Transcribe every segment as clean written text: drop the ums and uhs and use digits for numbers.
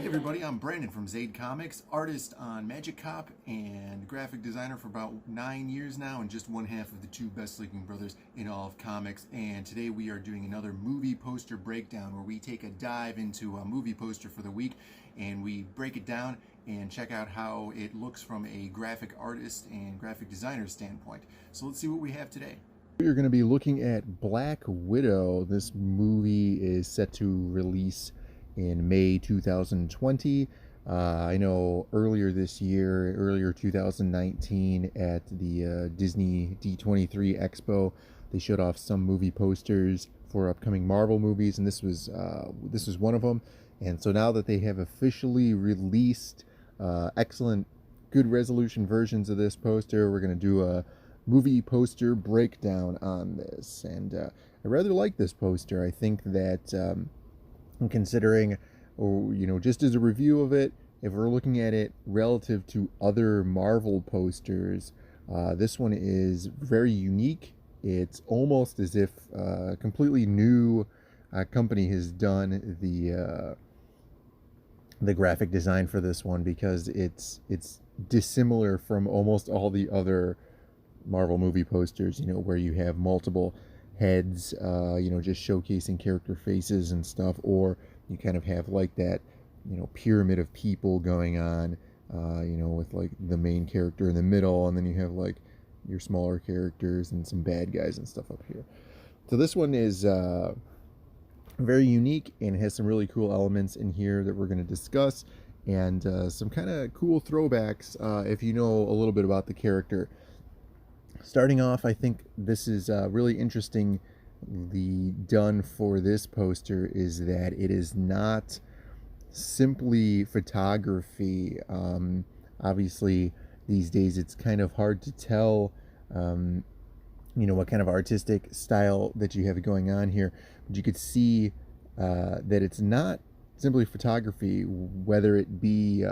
everybody, I'm Brandon from Zaid Comics, artist on Magic Cop and graphic designer for about 9 years now, and just one half of the two best-looking brothers in all of comics. And today we are doing another movie poster breakdown where we take a dive into a movie poster for the week and we break it down and check out how it looks from a graphic artist and graphic designer standpoint. So let's see what we have today. We're going to be looking at Black Widow. This movie is set to release in May 2020. I know earlier 2019 at the Disney D23 Expo, they showed off some movie posters for upcoming Marvel movies, and this was one of them. And so now that they have officially released excellent, good resolution versions of this poster, we're going to do a movie poster breakdown on this. And I rather like this poster. I think that considering, or just as a review of it, if we're looking at it relative to other Marvel posters, this one is very unique. It's almost as if a completely new company has done the graphic design for this one, because it's dissimilar from almost all the other Marvel movie posters, where you have multiple heads, just showcasing character faces and stuff, or you kind of have like that, pyramid of people going on, with like the main character in the middle, and then you have like your smaller characters and some bad guys and stuff up here. So this one is very unique and has some really cool elements in here that we're going to discuss, and some kind of cool throwbacks if you know a little bit about the character. Starting off, I think this is really interesting. The done for this poster is that it is not simply photography. Obviously, these days it's kind of hard to tell, what kind of artistic style that you have going on here. But you could see that it's not simply photography, whether it be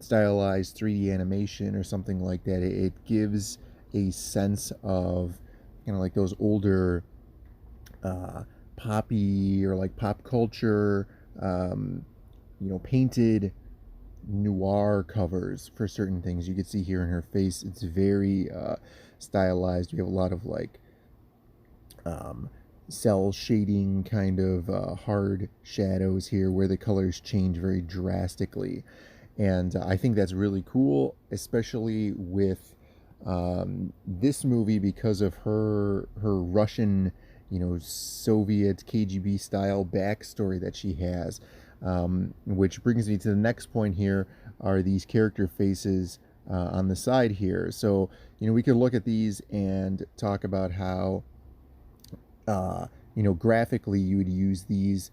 stylized 3D animation or something like that. It gives a sense of like those older poppy or like pop culture painted noir covers for certain things. You can see here in her face, it's very stylized. We have a lot of like cell shading, kind of hard shadows here where the colors change very drastically, and I think that's really cool, especially with this movie, because of her Russian, Soviet KGB style backstory that she has, which brings me to the next point. Here are these character faces on the side here. So we could look at these and talk about how graphically you would use these,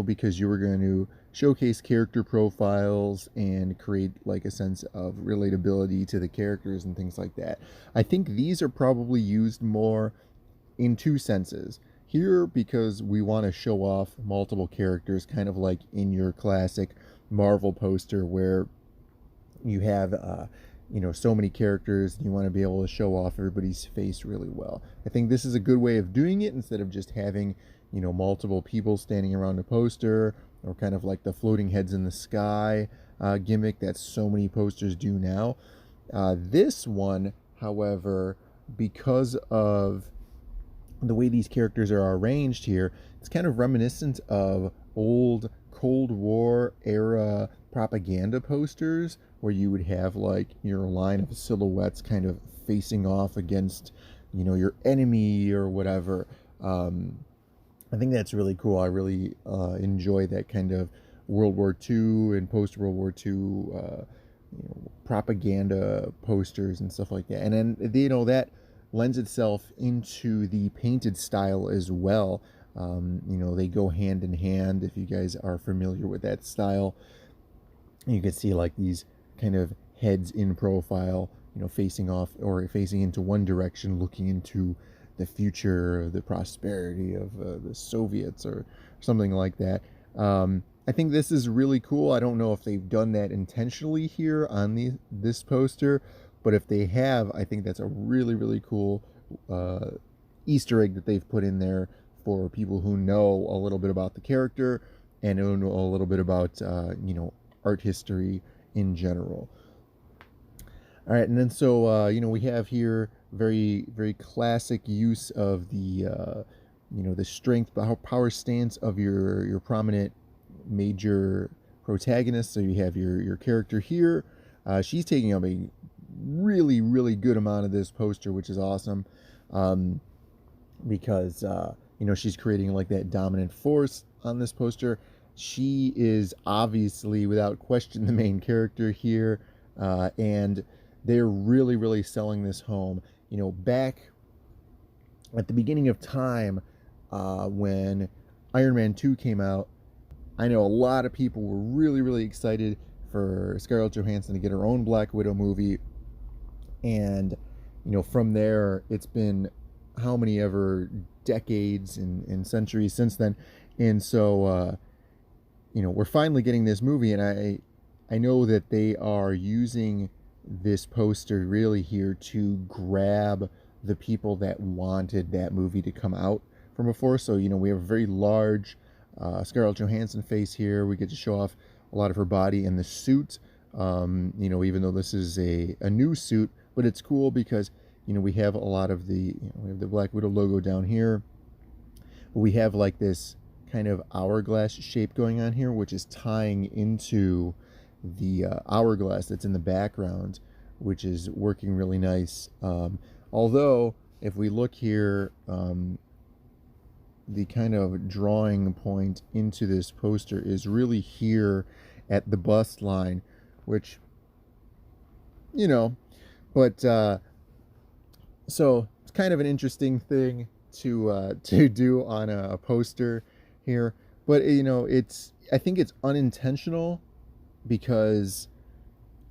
because you were going to showcase character profiles and create like a sense of relatability to the characters and things like that. I think these are probably used more in two senses. Here, because we want to show off multiple characters, kind of like in your classic Marvel poster where you have so many characters, and you want to be able to show off everybody's face really well. I think this is a good way of doing it, instead of just having multiple people standing around a poster, or kind of like the floating heads in the sky gimmick that so many posters do now. This one, however, because of the way these characters are arranged here, it's kind of reminiscent of old Cold War era propaganda posters, where you would have like your line of silhouettes kind of facing off against, your enemy or whatever. I think that's really cool. I really enjoy that kind of World War II and post-World War II propaganda posters and stuff like that. And then, that lends itself into the painted style as well. They go hand in hand. If you guys are familiar with that style, you can see like these kind of heads in profile, facing off or facing into one direction, looking into the future, the prosperity of the Soviets or something like that. I think this is really cool. I don't know if they've done that intentionally here on this poster, but if they have, I think that's a really, really cool Easter egg that they've put in there for people who know a little bit about the character and know a little bit about, art history in general. All right, and then so we have here very very classic use of the the strength power stance of your prominent major protagonist. So you have your character here. She's taking up a really really good amount of this poster, which is awesome, because she's creating like that dominant force on this poster. She is obviously without question the main character here, and they're really really selling this home. Back at the beginning of time, when Iron Man 2 came out, I know a lot of people were really really excited for Scarlett Johansson to get her own Black Widow movie. And from there it's been how many ever decades and centuries since then. And so we're finally getting this movie, and I know that they are using this poster really here to grab the people that wanted that movie to come out from before. So we have a very large Scarlett Johansson face here. We get to show off a lot of her body in the suit, even though this is a new suit. But it's cool because we have a lot of the we have the Black Widow logo down here. We have like this kind of hourglass shape going on here, which is tying into the hourglass that's in the background, which is working really nice. Although if we look here, the kind of drawing point into this poster is really here at the bust line, which but so it's kind of an interesting thing to do on a poster here. But I think it's unintentional, because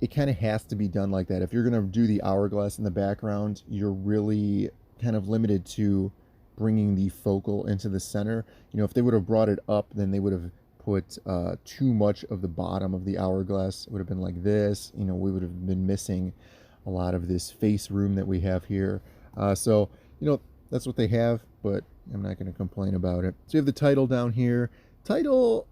it kind of has to be done like that. If you're going to do the hourglass in the background, you're really kind of limited to bringing the focal into the center. If they would have brought it up, then they would have put too much of the bottom of the hourglass. It would have been like this. We would have been missing a lot of this face room that we have here. So that's what they have, but I'm not going to complain about it. So you have the title down here. Title,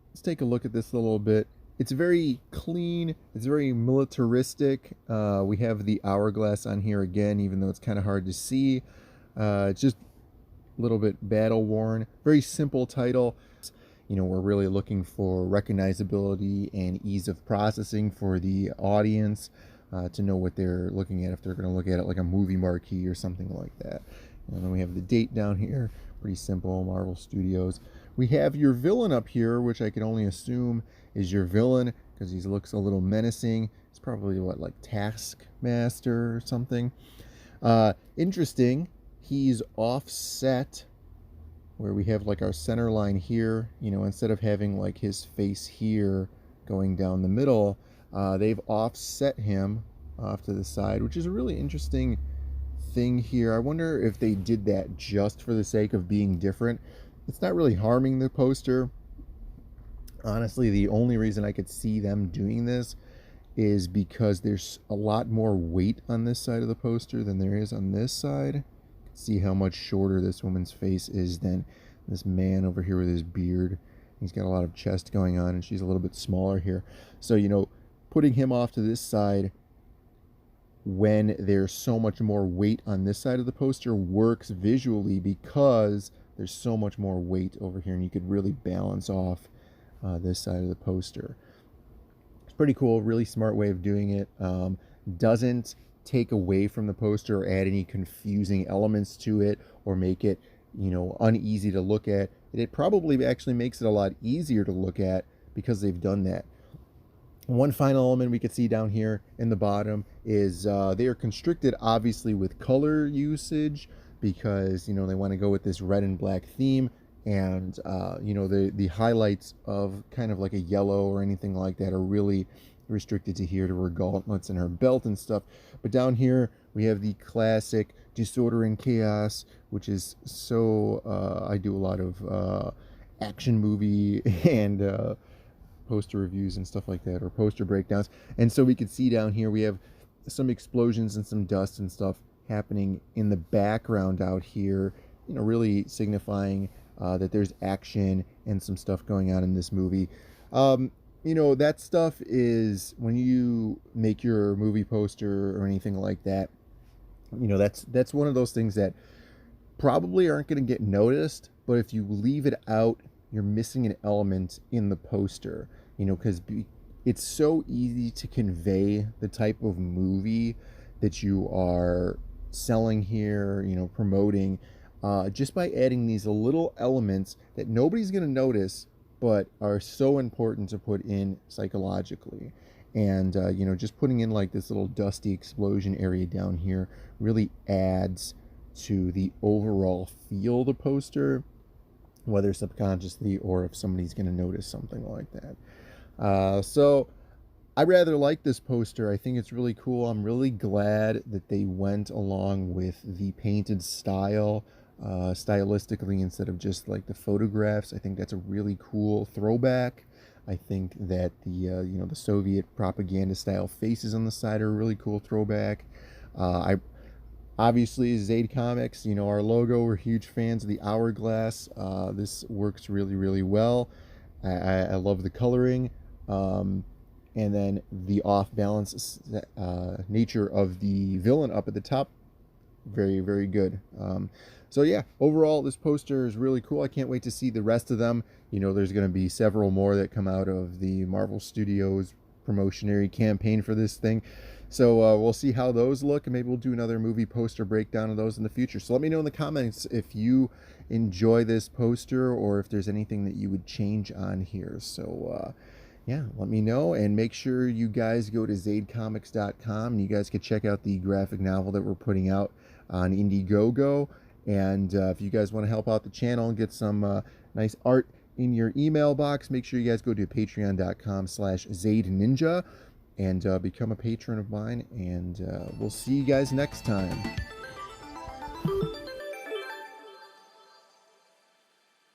let's take a look at this a little bit. It's very clean. It's very militaristic. We have the hourglass on here again, even though it's kind of hard to see. It's just a little bit battle worn. Very simple title. We're really looking for recognizability and ease of processing for the audience, to know what they're looking at if they're going to look at it like a movie marquee or something like that. And then we have the date down here. Pretty simple, Marvel Studios. We have your villain up here, which I can only assume is your villain because he looks a little menacing. It's probably like Taskmaster or something. Interesting. He's offset where we have like our center line here. Instead of having like his face here going down the middle, they've offset him off to the side, which is a really interesting thing here. I wonder if they did that just for the sake of being different. It's not really harming the poster. Honestly, the only reason I could see them doing this is because there's a lot more weight on this side of the poster than there is on this side. See how much shorter this woman's face is than this man over here with his beard. He's got a lot of chest going on, and she's a little bit smaller here. So, putting him off to this side when there's so much more weight on this side of the poster works visually, because there's so much more weight over here, and you could really balance off this side of the poster. It's pretty cool, really smart way of doing it. Doesn't take away from the poster or add any confusing elements to it or make it uneasy to look at. It probably actually makes it a lot easier to look at because they've done that. One final element we could see down here in the bottom is they are constricted obviously with color usage, because they want to go with this red and black theme, and the highlights of kind of like a yellow or anything like that are really restricted to here, to her gauntlets and her belt and stuff. But down here we have the classic disorder and chaos, which is so I do a lot of action movie and poster reviews and stuff like that, or poster breakdowns. And so we can see down here we have some explosions and some dust and stuff happening in the background out here, really signifying that there's action and some stuff going on in this movie. you know, that stuff is when you make your movie poster or anything like that, you know, that's one of those things that probably aren't going to get noticed, but if you leave it out, you're missing an element in the poster, you know, because it's so easy to convey the type of movie that you are selling here, you know, promoting, just by adding these little elements that nobody's going to notice, but are so important to put in psychologically. And, you know, just putting in like this little dusty explosion area down here really adds to the overall feel of the poster, whether subconsciously or if somebody's going to notice something like that. So I rather like this poster. I think it's really cool. I'm really glad that they went along with the painted style, stylistically, instead of just like the photographs. I think that's a really cool throwback. I think that the you know, the Soviet propaganda style faces on the side are a really cool throwback. I Obviously, Zaid Comics, you know, our logo, we're huge fans of the hourglass. This works really, really well. I love the coloring. And then the off balance nature of the villain up at the top, very, very good. So yeah, overall, this poster is really cool. I can't wait to see the rest of them. You know, there's going to be several more that come out of the Marvel Studios promotionary campaign for this thing. So we'll see how those look, and maybe we'll do another movie poster breakdown of those in the future. So let me know in the comments if you enjoy this poster or if there's anything that you would change on here. So yeah, let me know, and make sure you guys go to zaidcomics.com and you guys can check out the graphic novel that we're putting out on Indiegogo. And if you guys want to help out the channel and get some nice art in your email box, make sure you guys go to patreon.com/zaidninja and become a patron of mine. And we'll see you guys next time.